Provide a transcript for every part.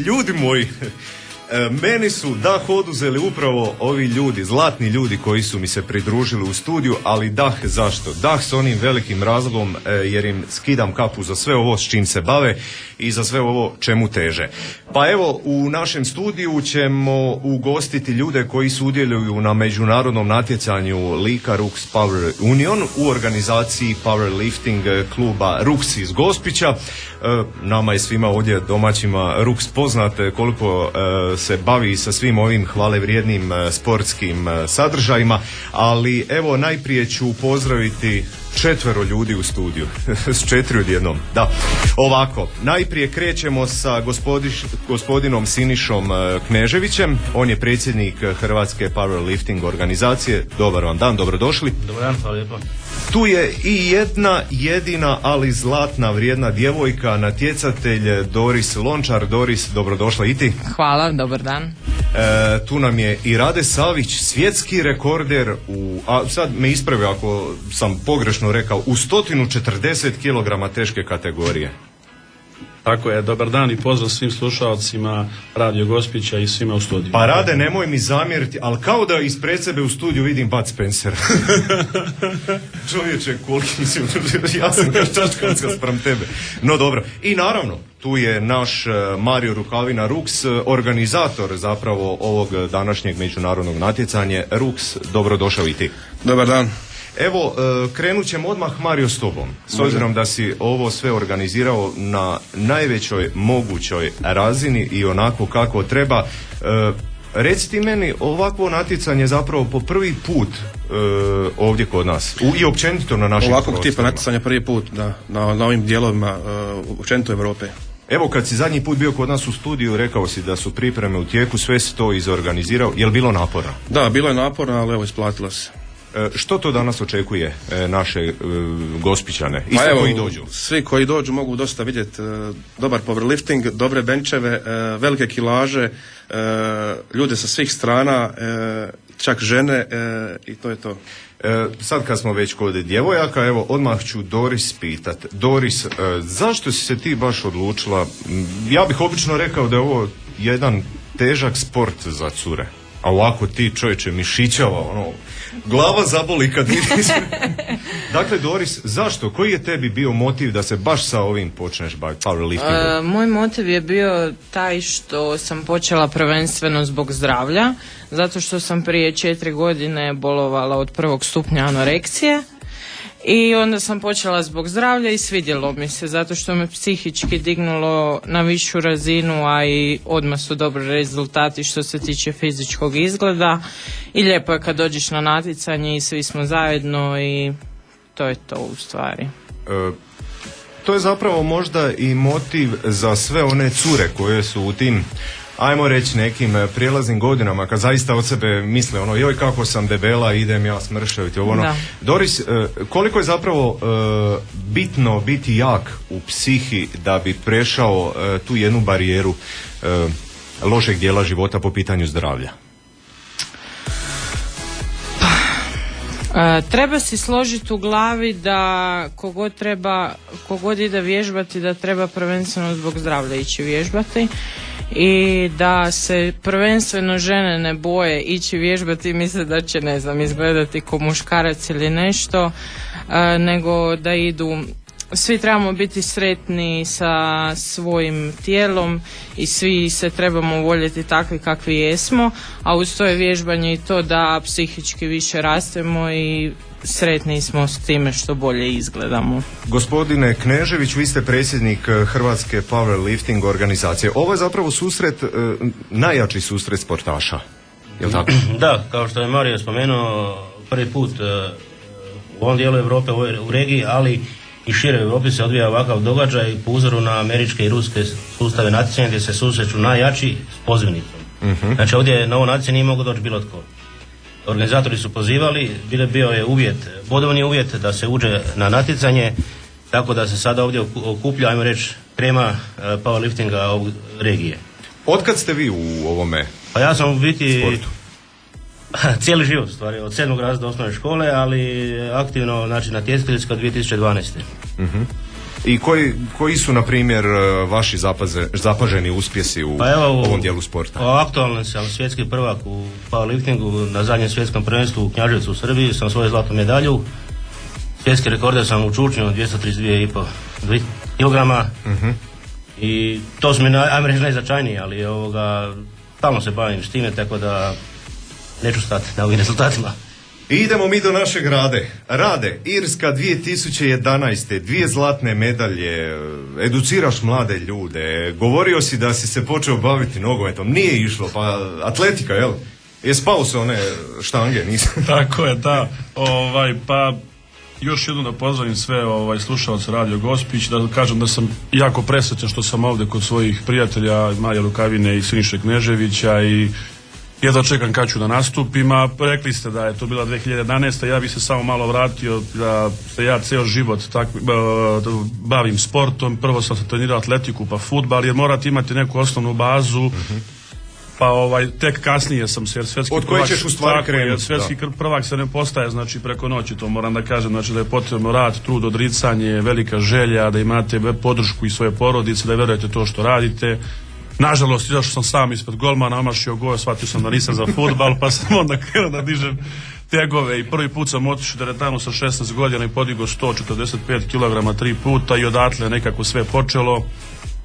Ljudi moji, meni su dah oduzeli upravo ovi ljudi, zlatni ljudi koji su mi se pridružili u studiju, ali dah zašto? Dah s onim velikim razlogom jer im skidam kapu za sve ovo s čim se bave i za sve ovo čemu teže. Pa evo, u našem studiju ćemo ugostiti ljude koji sudjeluju na međunarodnom natjecanju Lika Rux Power Union u organizaciji powerlifting kluba Rux iz Gospića. Nama je svima ovdje domaćima Rux poznate koliko se bavi sa svim ovim hvalevrijednim sportskim sadržajima, ali evo najprije ću pozdraviti 4 ljudi u studiju. S 4 odjednom. Da. Ovako, najprije krećemo sa gospodinom Sinišom Kneževićem. On je predsjednik Hrvatske powerlifting organizacije. Dobar vam dan, dobrodošli. Dobar dan, hvala lijepo. Tu je i jedna jedina, ali zlatna vrijedna djevojka, natjecatelj Doris Lončar. Doris, dobrodošla i ti. Hvala, dobar dan. Tu nam je i Rade Savić, svjetski rekorder a sad me ispravi ako sam pogrešno rekao, u 140 kg teške kategorije. Tako je, dobar dan i pozdrav svim slušalcima Radio Gospića i svima u studiju. Pa Rade, nemoj mi zamjeriti, ali kao da ispred sebe u studiju vidim Bud Spencer. Čovječe, koliki si, ja sam čačkanska sprem tebe. No dobro, i naravno, tu je naš Mario Rukavina Rux, organizator zapravo ovog današnjeg međunarodnog natjecanja. Rux, dobrodošao i ti. Dobar dan. Evo, krenut ćemo odmah, Mario, s tobom. S obzirom da si ovo sve organizirao na najvećoj mogućoj razini i onako kako treba, reci ti meni, ovakvo natjecanje zapravo po prvi put ovdje kod nas i općenito na našim prostorima. Ovakvog tipa natjecanja prvi put, da, na ovim dijelovima općenito Europe. Evo, kad si zadnji put bio kod nas u studiju, rekao si da su pripreme u tijeku, sve si to izorganizirao. Je li bilo naporno? Da, bilo je naporno, ali evo, isplatilo se. Što to danas očekuje naše Gospićane? I koji dođu? Svi koji dođu mogu dosta vidjeti dobar powerlifting, dobre benčeve, velike kilaže, ljude sa svih strana, čak žene, i to je to. Sad kad smo već kod djevojaka, evo odmah ću Doris pitat. Doris, zašto si se ti baš odlučila? Ja bih obično rekao da je ovo jedan težak sport za cure. A ovako ti, čovječe, mišićava, glava zaboli kad vidiš. Dakle, Doris, zašto? Koji je tebi bio motiv da se baš sa ovim počneš baviti powerliftingom? Moj motiv je bio taj što sam počela prvenstveno zbog zdravlja, zato što sam prije 4 godine bolovala od 1. stupnja anoreksije. I onda sam počela zbog zdravlja i svidjelo mi se, zato što me psihički dignulo na višu razinu, a i odmah su dobri rezultati što se tiče fizičkog izgleda. I lijepo je kad dođeš na natjecanje i svi smo zajedno i to je to u stvari. To je zapravo možda i motiv za sve one cure koje su u tim, ajmo reći, nekim prijelaznim godinama, kad zaista od sebe misle joj kako sam debela, idem ja smršaviti Doris, koliko je zapravo bitno biti jak u psihi da bi prešao tu jednu barijeru lošeg dijela života po pitanju zdravlja? Treba si složiti u glavi da kogod ide vježbati, da treba prvenstveno zbog zdravlja ići vježbati i da se prvenstveno žene ne boje ići vježbati i misle da će, ne znam, izgledati ko muškarac ili nešto, nego da idu. Svi trebamo biti sretni sa svojim tijelom i svi se trebamo voljeti takvi kakvi jesmo, a uz to je vježbanje i to da psihički više rastemo i sretni smo s time što bolje izgledamo. Gospodine Knežević, vi ste predsjednik Hrvatske powerlifting organizacije. Ovo je zapravo susret, najjači susret sportaša, je li tako? Da, kao što je Mario spomenuo, prvi put u ovom dijelu Europe, u regiji, ali i šire u Europi se odvija ovakav događaj po uzoru na američke i ruske sustave natjecanja gdje se susreću najjači s pozivnicom. Znači ovdje na ovo natjecanje nije mogao doći bilo tko. Organizatori su pozivali, bio je uvjet, bodovni uvjet da se uđe na natjecanje, tako da se sada ovdje okuplja, ajmo reći, krema powerliftinga ovog regije. Otkad ste vi u ovome? Pa ja sam u biti sportu? Cijeli život, stvari, od 7. razreda osnovne škole, ali aktivno, znači, natjecateljska od 2012. I koji su, na primjer, vaši zapaženi uspjesi u ovom dijelu sporta? Aktualno sam svjetski prvak u powerliftingu na zadnjem svjetskom prvenstvu u Knjaževcu u Srbiji, sam svoju zlatnu medalju. Svjetski rekorde sam u čučnju 232,5 kg. I to su mi, ajmo reći, najznačajniji, ali stalno se bavim s time, tako da neću stati na ovim rezultatima. I idemo mi do našeg Rade, Irska 2011. 2 zlatne medalje, educiraš mlade ljude, govorio si da si se počeo baviti nogometom, nije išlo, pa atletika, jel? Je spao se one štange, nisam? Tako je, da. Pa još jednom da pozdravim sve slušalce Radio Gospić, da kažem da sam jako presrećan što sam ovdje kod svojih prijatelja Maje Rukavine i Siniše Kneževića i jedva čekam kad ću da nastupim, a rekli ste da je to bila 2011. Ja bih se samo malo vratio da se ja ceo život bavim sportom. Prvo sam se trenirao atletiku pa fudbal, jer morate imati neku osnovnu bazu. Pa tek kasnije sam se, jer svetski od koje ćeš u stvari krenuti? Svetski prvak se ne postaje, znači, preko noći, to moram da kažem, znači da je potrebno rad, trud, odricanje, velika želja, da imate podršku i svoje porodice, da verujete to što radite. Nažalost, izašao sam sam ispred golmana, omašio gol, shvatio sam da nisam za fudbal, pa sam onda krenuo da dižem tegove i prvi put sam otišao u teretanu sa 16 godina i podigao 145 kg 3 puta i odatle nekako sve počelo.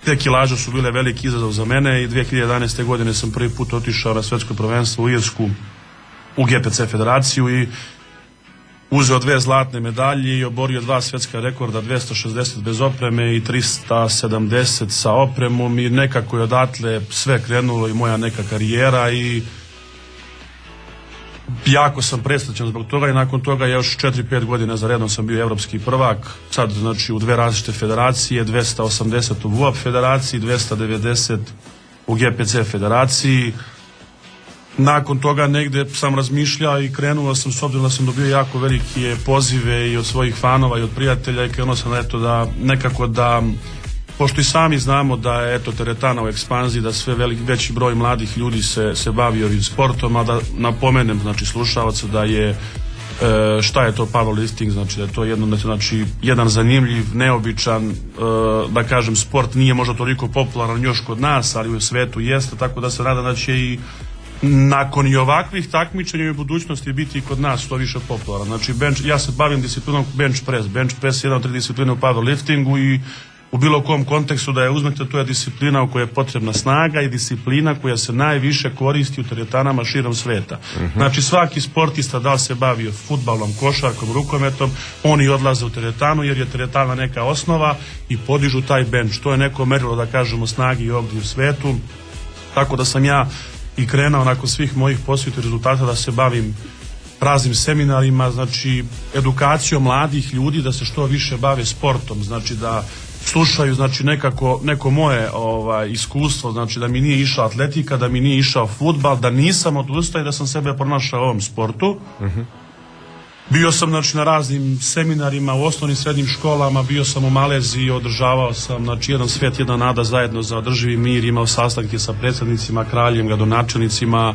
Te kilaže su bile veliki izazov za mene i 2011. godine sam prvi put otišao na svetsko prvenstvo u Irsku u GPC federaciju i uzeo 2 zlatne medalje i oborio 2 svjetska rekorda, 260 bez opreme i 370 sa opremom i nekako je odatle sve krenulo i moja neka karijera i jako sam presrećan zbog toga i nakon toga još 4-5 godina za redom sam bio evropski prvak, sad znači u 2 različite federacije, 280 u VUAP federaciji, 290 u GPC federaciji. Nakon toga negdje sam razmišljao i krenuo sam, s obzirom da sam dobio jako velike pozive i od svojih fanova i od prijatelja i krenuo sam da nekako da, pošto i sami znamo da je teretana u ekspanziji, da sve veći broj mladih ljudi se bavi ovim sportom, a da napomenem, znači, slušalce da je šta je to powerlifting, znači da je to jedan zanimljiv, neobičan, da kažem, sport, nije možda toliko popularan još kod nas, ali u svetu jeste, tako da se nadam da će i nakon i ovakvih takmičenja i u budućnosti biti i kod nas to više popularan. Znači, ja se bavim disciplinom bench press. Bench press je jedna od 3 discipline u powerliftingu i u bilo kom kontekstu da je uzmete, to je disciplina u kojoj je potrebna snaga i disciplina koja se najviše koristi u teretanama širom sveta. Znači, svaki sportista, da li se bavio fudbalom, košarkom, rukometom, oni odlaze u teretanu jer je teretana neka osnova i podižu taj bench. To je neko merilo, da kažemo, snagi ovdje u svetu. Tako da sam ja i krenuo nakon svih mojih posjeta i rezultata da se bavim raznim seminarima, znači edukacijom mladih ljudi da se što više bave sportom, znači da slušaju, znači neko moje iskustvo, znači da mi nije išla atletika, da mi nije išao fudbal, da nisam odustao i da sam sebe pronašao u ovom sportu. Bio sam, znači, na raznim seminarima u osnovnim srednjim školama, bio sam u Maleziji, održavao sam, znači, jedan svijet, jedna nada zajedno za održivi mir, imao sastanke sa predsjednicima, kraljem, gradonačelnicima,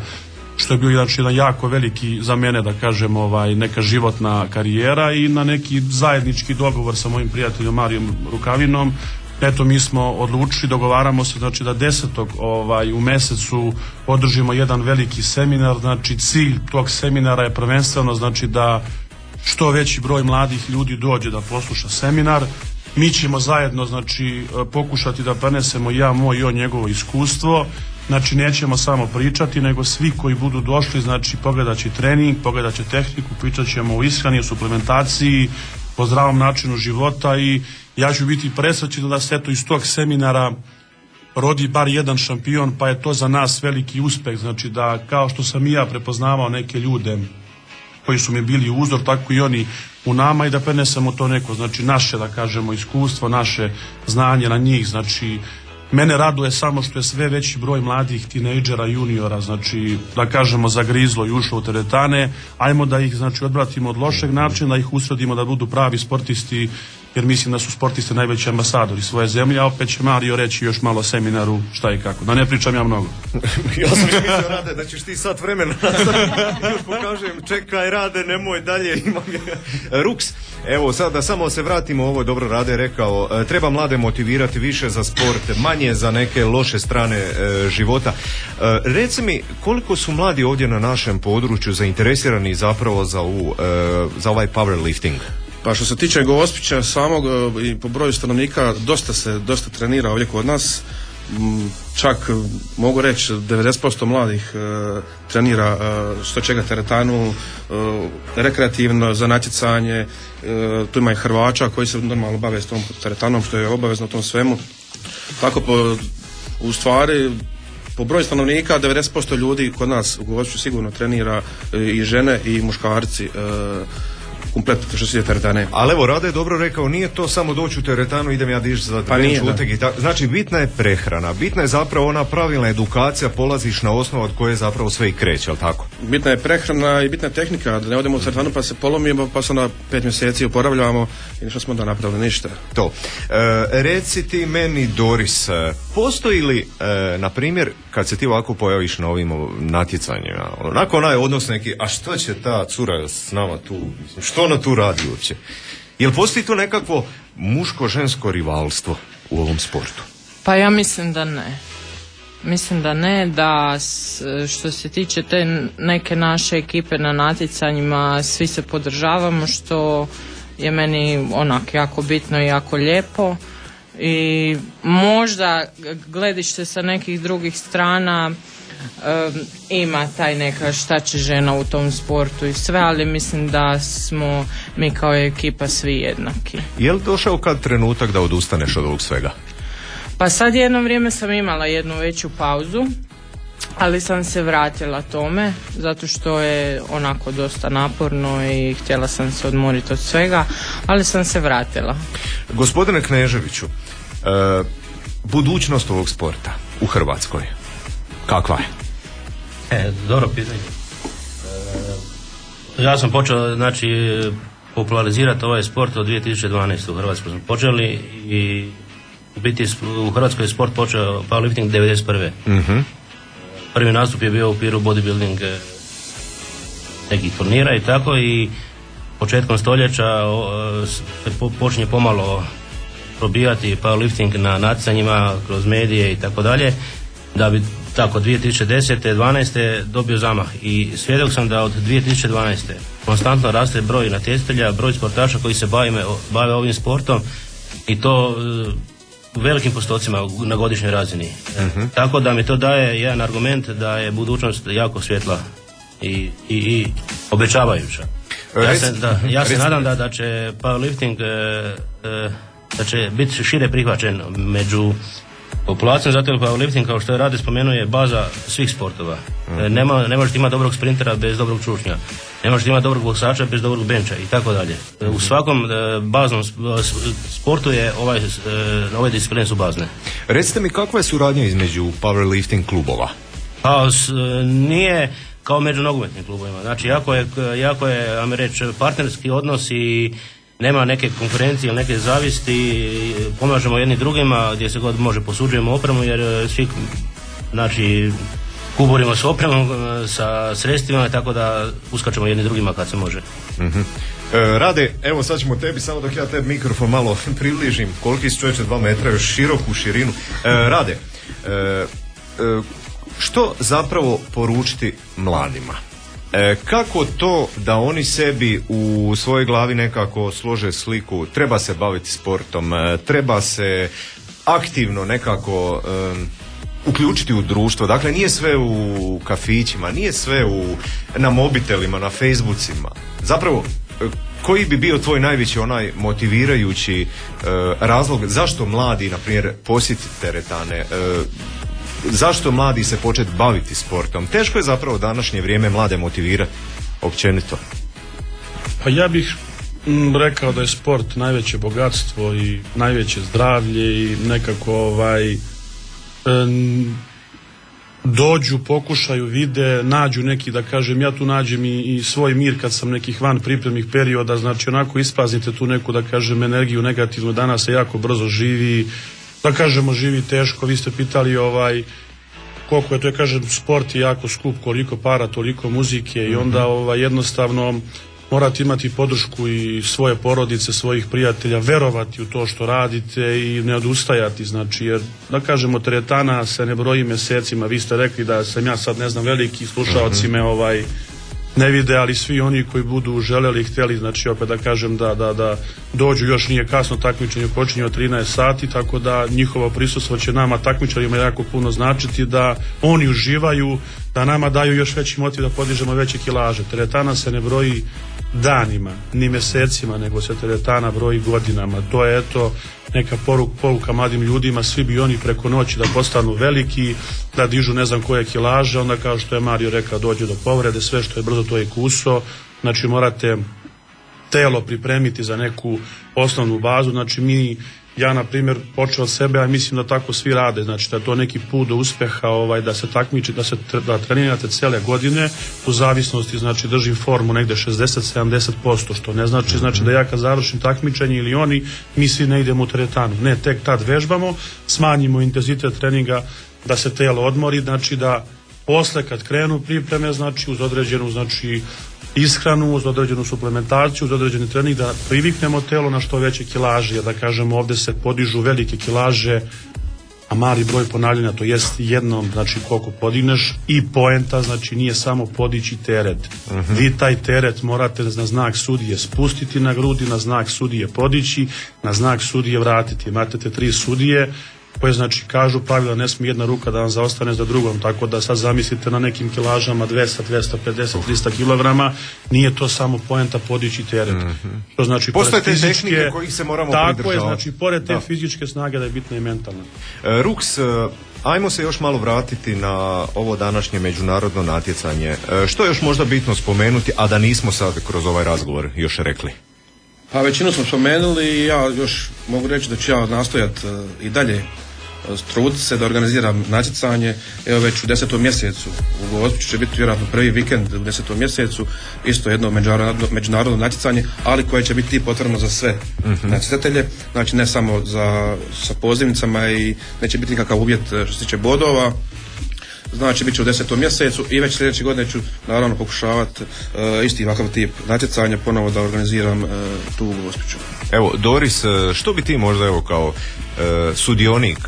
što je bio jedan jako veliki za mene, da kažem, neka životna karijera i na neki zajednički dogovor sa mojim prijateljom Marijom Rukavinom. Eto, mi smo odlučili, dogovaramo se, znači, da 10. u mjesecu održimo jedan veliki seminar. Znači, cilj tog seminara je prvenstveno, znači, da što veći broj mladih ljudi dođe da posluša seminar. Mi ćemo zajedno, znači, pokušati da prenesemo ja moj i on njegovo iskustvo. Znači, nećemo samo pričati, nego svi koji budu došli, znači, pogledat će trening, pogledat će tehniku, pričat ćemo o ishrani, o suplementaciji, o zdravom načinu života i ja ću biti presrećen da se eto iz tog seminara rodi bar jedan šampion, pa je to za nas veliki uspeh. Znači, da kao što sam i ja prepoznavao neke ljude koji su mi bili uzor, tako i oni u nama i da prenesemo to neko, znači, naše, da kažemo, iskustvo, naše znanje na njih. Znači, mene raduje samo što je sve veći broj mladih tinejdžera, juniora, znači, da kažemo, zagrizlo i ušlo u teretane. Ajmo da ih, znači, odvratimo od lošeg načina, da ih usredimo da budu pravi sportisti jer mislim da su sportisti najveći ambasadori svoje zemlje, a opet će Mario reći još malo seminaru šta i kako. Da ne pričam ja mnogo. Ja sam mislio, Rade, da ćeš ti sat vremena još pokažem, čekaj Rade, nemoj dalje, imam Ruks. Evo sad da samo se vratimo, ovo je dobro Rade je rekao, treba mlade motivirati više za sport, manje za neke loše strane života. Reci mi, koliko su mladi ovdje na našem području zainteresirani zapravo za ovaj powerlifting? Pa što se tiče Gospića samog i po broju stanovnika dosta trenira ovdje kod nas. Čak mogu reći 90% mladih trenira što čega teretanu, rekreativno za natjecanje. Tu ima i Hrvača koji se normalno bave s tom teretanom što je obavezno u tom svemu. Tako u stvari po broju stanovnika 90% ljudi kod nas u Gospiću sigurno trenira i žene i muškarci. Kompletno što se tiče teretane. Ali evo, Rade je dobro rekao, nije to samo doći u teretanu, idem ja dići za bench uteg i tako. Znači, bitna je prehrana, bitna je zapravo ona pravilna edukacija, polaziš na osnovu od koje zapravo sve i kreće, ali tako? Bitna je prehrana i bitna je tehnika, da ne odemo u teretanu pa se polomimo, pa se na 5 mjeseci oporavljamo i što smo da napravili ništa. To. Reci ti meni, Doris, postoji li, na primjer, kad se ti ovako pojaviš na ovim natjecanjima, onako onaj odnos neki, a što će ta cura s nama tu, što ona tu radi uopće? Jel postoji tu nekakvo muško-žensko rivalstvo u ovom sportu? Pa ja mislim da ne. Mislim da ne, da što se tiče te neke naše ekipe na natjecanjima, svi se podržavamo, što je meni onak jako bitno i jako lijepo. I možda gledište sa nekih drugih strana ima taj neka šta će žena u tom sportu i sve, ali mislim da smo mi kao ekipa svi jednaki. Je li došao kad trenutak da odustaneš od ovog svega? Pa sad jedno vrijeme sam imala jednu veću pauzu, ali sam se vratila tome zato što je onako dosta naporno i htjela sam se odmoriti od svega, ali sam se vratila. Gospodine Kneževiću, budućnost ovog sporta u Hrvatskoj, kakva je? Dobro pitanje. Ja sam počeo, znači, popularizirati ovaj sport od 2012. u Hrvatskoj smo počeli i u biti u Hrvatskoj je sport počeo powerlifting 1991. Mm-hmm. Prvi nastup je bio u okviru bodybuilding nekih turnira i tako, i početkom stoljeća se počinje pomalo probijati powerlifting na natjecanjima kroz medije i tako dalje, da bi tako 2010. 12. dobio zamah, i svjedok sam da od 2012. konstantno raste broj natjecatelja, broj sportaša koji se bave ovim sportom, i to u velikim postocima na godišnjoj razini. Mm-hmm. Tako da mi to daje jedan argument da je budućnost jako svjetla i obećavajuća. Ja se nadam da će powerlifting da će biti šire prihvaćen među populacijom, zato je powerlifting, kao što je Rade spomenuo, je baza svih sportova. Ne možete imati dobrog sprintera bez dobrog čušnja, ne možete imati dobrog boksača bez dobrog benča i tako dalje. U svakom baznom sportu je ove discipline su bazne. Recite mi, kakva je suradnja između powerlifting klubova? Pa nije kao među nogometnim klubovima. Znači jako je ajmo reći, partnerski odnos i nema neke konkurencije ili neke zavisti, pomažemo jedni drugima gdje se god može, posuđujemo opremu, jer svi, znači, kuburimo s opremom, sa sredstvima, tako da uskačemo jedni drugima kad se može. Mm-hmm. Rade, evo sad ćemo tebi, samo dok ja tebi mikrofon malo približim, koliki si čovječe, 2 metra, još široku širinu. Rade, što zapravo poručiti mladima? Kako to da oni sebi u svojoj glavi nekako slože sliku, treba se baviti sportom, treba se aktivno nekako uključiti u društvo, dakle nije sve u kafićima, nije sve na mobitelima, na Facebookima. Zapravo, koji bi bio tvoj najveći onaj motivirajući razlog zašto mladi, na primjer, posjetiti teretane, zašto mladi se početi baviti sportom? Teško je zapravo današnje vrijeme mlade motivirati općenito. Pa ja bih rekao da je sport najveće bogatstvo i najveće zdravlje i nekako dođu, pokušaju, vide, nađu neki, da kažem, ja tu nađem i svoj mir kad sam nekih van pripremnih perioda, znači onako ispraznite tu neku, da kažem, energiju negativnu, danas se jako brzo živi, da kažemo živi teško, vi ste pitali koliko je to, ja kažem, sport je jako skup, koliko para, toliko muzike i onda jednostavno morate imati podršku i svoje porodice, svojih prijatelja, verovati u to što radite i ne odustajati, znači, jer, da kažemo, teretana se ne broji mesecima, vi ste rekli da sam ja sad, ne znam, veliki slušalci me ne vide, ali svi oni koji budu želeli i htjeli, znači opet da kažem da dođu, još nije kasno, takmičenje počinje od 13 sati, tako da njihovo prisustvo će nama takmičarima jako puno značiti, da oni uživaju, da nama daju još veći motiv da podižemo veće kilaže. Teretana se ne broji danima, ni mesecima, nego se teretana broji godinama. To je eto neka poruka mladim ljudima, svi bi oni preko noći da postanu veliki, da dižu ne znam koje kilaže, onda kao što je Mario rekao, dođe do povrede, sve što je brzo to je kuso, znači morate telo pripremiti za neku osnovnu bazu, znači ja na primjer počeo od sebe, a mislim da tako svi rade, znači da je to neki put do uspjeha, da se takmiči, da trenirate cijele godine, u zavisnosti, znači držim formu negde 60-70%, što ne znači, znači da ja kad završim takmičenje ili oni, mi svi ne idemo u teretanu, ne, tek tad vežbamo, smanjimo intenzitet treninga, da se telo odmori, znači da posle kad krenu pripreme, znači uz određenu, znači ishranu, uz određenu suplementaciju, uz određeni trening, da priviknemo telo na što veće kilaže, jer da kažemo ovdje se podižu velike kilaže, a mali broj ponavljanja, to jest jednom, znači koliko podigneš, i poenta, znači nije samo podići teret. Vi taj teret morate na znak sudije spustiti na grudi, na znak sudije podići, na znak sudije vratiti. Imate te 3 sudije koje, znači, kažu pravila, ne smije jedna ruka da vam zaostane za drugom, tako da sad zamislite na nekim kilažama 200, 250, 300 kilograma, nije to samo poenta podići teret. To znači, postoje te tehnike kojih se moramo pridržavati. Tako je, znači, pored te fizičke snage da je bitna i mentalna. Ruks, ajmo se još malo vratiti na ovo današnje međunarodno natjecanje. Što je još možda bitno spomenuti, a da nismo sad kroz ovaj razgovor još rekli? Pa većinu smo spomenuli i ja još mogu reći da ću ja nastojati i dalje truditi se da organiziram natjecanje. Evo već u 10. mjesecu u Gospiću će biti vjerojatno prvi vikend u 10. mjesecu, isto jedno međunarodno natjecanje, ali koje će biti potrebno za sve natjecatelje, znači ne samo sa pozivnicama i neće biti nikakav uvjet što se tiče bodova. Znači bit će u 10. mjesecu i već sljedeće godine ću naravno pokušavati isti ovakav tip natjecanja ponovo da organiziram tu u Gospiću. Evo, Doris, što bi ti možda evo kao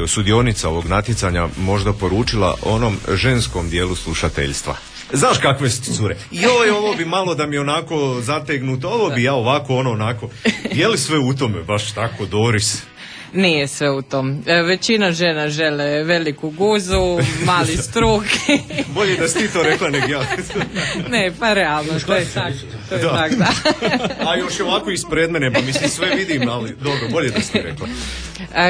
sudionica ovog natjecanja možda poručila onom ženskom dijelu slušateljstva? Znaš kakve su cure? Joj, ovo bi malo da mi onako zategnuto, ovo bi ja ovako, ono onako. Je li sve u tome baš tako, Doris? Nije sve u tom. Većina žena žele veliku guzu, mali struk. Bolje da si ti to rekla nego ja. Ne, pa realno, to je tak, da. A još ovako ispred mene, pa mislim sve vidim, ali dobro, bolje da si ti rekla.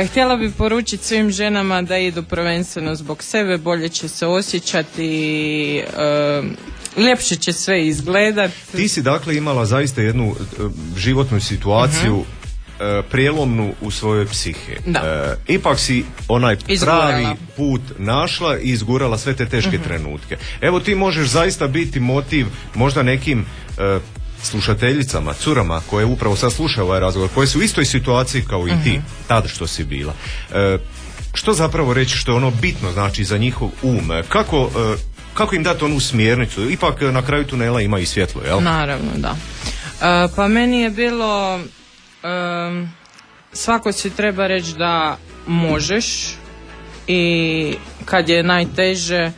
Htjela bi poručiti svim ženama da idu prvenstveno zbog sebe, bolje će se osjećati, ljepše će sve izgledat. Ti si dakle imala zaista jednu životnu situaciju, prijelomnu u svojoj psihi. Ipak si onaj pravi put našla i izgurala sve te teške trenutke. Evo ti možeš zaista biti motiv možda nekim slušateljicama, curama koje upravo sad slušaju ovaj razgovor, koje su u istoj situaciji kao i ti, tada što si bila. Što zapravo reći što je ono bitno znači za njihov kako im dati onu smjernicu? Ipak na kraju tunela ima i svjetlo, jel? Naravno, da. Pa meni je bilo svako si treba reći da možeš i kad je najteže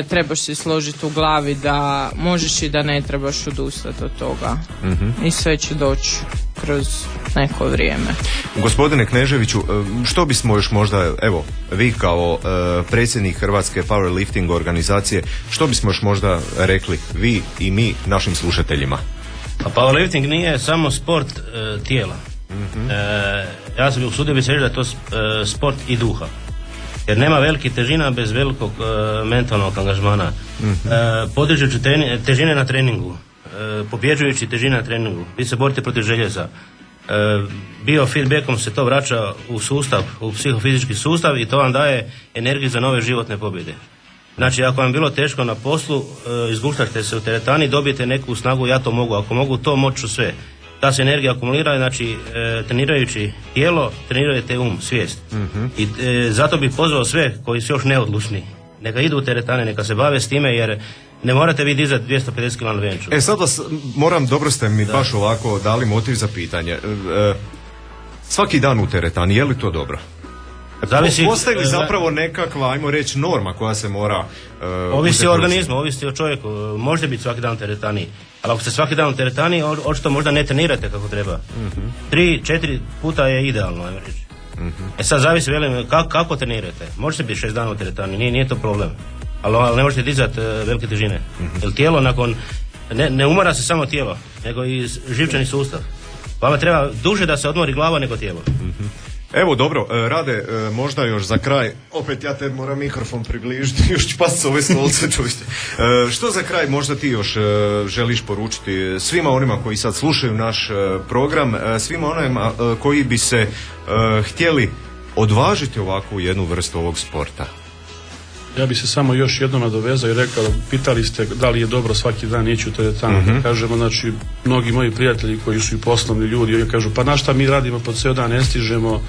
trebaš si složiti u glavi da možeš i da ne trebaš odustati od toga i sve će doći kroz neko vrijeme. Gospodine Kneževiću, što bismo još možda, evo, vi kao predsjednik Hrvatske powerlifting organizacije, što bismo još možda rekli vi i mi našim slušateljima? Pa powerlifting nije samo sport tijela. Ja sam usudio bi se reći da je to sport i duha. Jer nema velikih težina bez velikog mentalnog angažmana. Podižući težine na treningu, pobjeđujući težine na treningu, vi se borite protiv željeza. Biofeedbackom se to vraća u sustav, u psihofizički sustav i to vam daje energiju za nove životne pobjede. Znači, ako vam bilo teško na poslu, izguštate se u teretani, dobijete neku snagu, ja to mogu, ako mogu to, moću sve. Ta se energija akumulira, znači, trenirajući tijelo, trenirajte svijest. I zato bih pozvao sve koji su još neodlučni, neka idu u teretane, neka se bave s time, jer ne morate vi dizati 250 kg na venču. Sad vas moram, dobro ste mi baš ovako dali motiv za pitanje. Svaki dan u teretani, je li to dobro? Postoji li zapravo nekakva, ajmo reći, norma koja se mora... ovisi o organizmu, ovisi o čovjeku. Možete biti svaki dan u teretani, ali ako ste svaki dan u teretani, očito možda ne trenirate kako treba. 3-4 puta je idealno, ajmo reći. Sad zavisi, velim, kako trenirate. Možete biti 6 dana u teretani, nije to problem. Ali ne možete dizati velike težine. Jer tijelo nakon... Ne umara se samo tijelo, nego i živčani sustav. Vama treba duže da se odmori glava nego tijelo. Evo dobro, Rade, možda još za kraj, opet ja te moram mikrofon približiti, još ću pasti s ove stolce. Što za kraj možda ti još želiš poručiti svima onima koji sad slušaju naš program, svima onima koji bi se htjeli odvažiti ovakvu jednu vrstu ovog sporta? Ja bi se samo još jednom nadovezao i rekao, pitali ste da li je dobro svaki dan ići u teretanu. Kažemo, znači, mnogi moji prijatelji koji su i poslovni ljudi, oni kažu, pa na šta mi radimo po ceo dan, ne stižemo.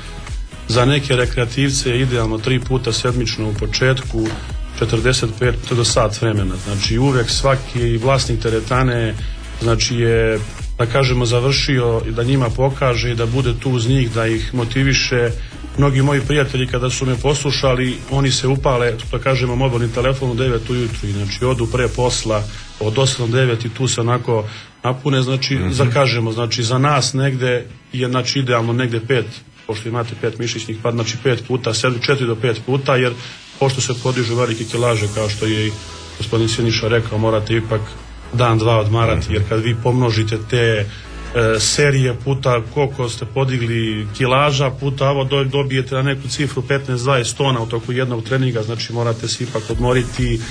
Za neke rekreativce je idealno 3 puta sedmično u početku, 45 do sat vremena. Znači, uvek svaki vlasnik teretane, znači, je, da kažemo, završio da njima pokaže i da bude tu uz njih, da ih motiviše. Mnogi moji prijatelji kada su me poslušali, oni se upale, da kažemo, mobilni telefon u 9 ujutru i znači odu pre posla od 8 do 9 i tu se onako napune, znači zakažemo, znači za nas negde je znači idealno negde 5, pošto imate 5 mišićnih, pa znači 5 puta, 4 do 5 puta, jer pošto se podižu velike kilaže, kao što je i gospodin Siniša rekao, morate ipak dan, dva odmarati, jer kad vi pomnožite te serije puta koliko ste podigli kilaža, puta ovo dobijete na neku cifru 15-20 tona u toku jednog treninga, znači morate se ipak odmoriti,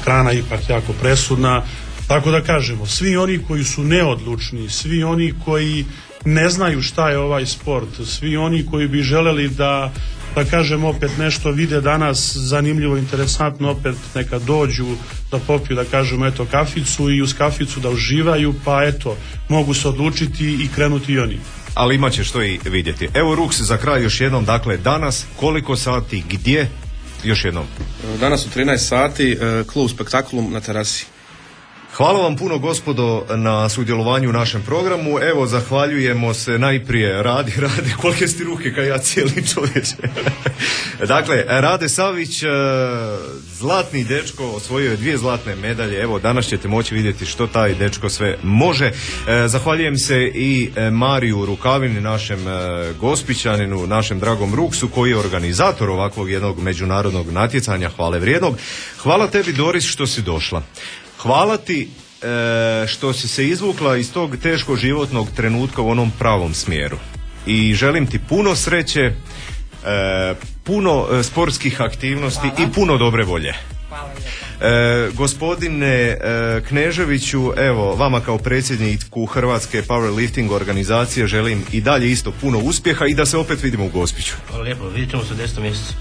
hrana ipak jako presudna, tako da kažemo, svi oni koji su neodlučni, svi oni koji ne znaju šta je ovaj sport, svi oni koji bi želeli da kažem opet nešto vide danas zanimljivo, interesantno, opet neka dođu da popiju, da kažemo, eto, kaficu i uz kaficu da uživaju, pa eto, mogu se odlučiti i krenuti i oni. Ali imat će što i vidjeti. Evo, Ruks, za kraj još jednom, dakle, danas, koliko sati, gdje, još jednom? Danas u 13 sati, klub Spektakulum na terasi. Hvala vam puno, gospodo, na sudjelovanju u našem programu. Evo, zahvaljujemo se najprije Radi, kolike ste ruke kao ja cijeli čovječe. Dakle, Rade Savić, zlatni dečko, osvojio je 2 zlatne medalje. Evo, danas ćete moći vidjeti što taj dečko sve može. Zahvaljujem se i Mariju Rukavini, našem Gospićaninu, našem dragom Ruksu, koji je organizator ovakvog jednog međunarodnog natjecanja, hvale vrijednog. Hvala tebi, Doris, što si došla. Hvala ti što si se izvukla iz tog teško životnog trenutka u onom pravom smjeru. I želim ti puno sreće, puno sportskih aktivnosti i puno dobre volje. Gospodine Kneževiću, evo, vama kao predsjedniku Hrvatske powerlifting organizacije želim i dalje isto puno uspjeha i da se opet vidimo u Gospiću. Hvala lijepo, vidit ćemo se u 10. mjesecu.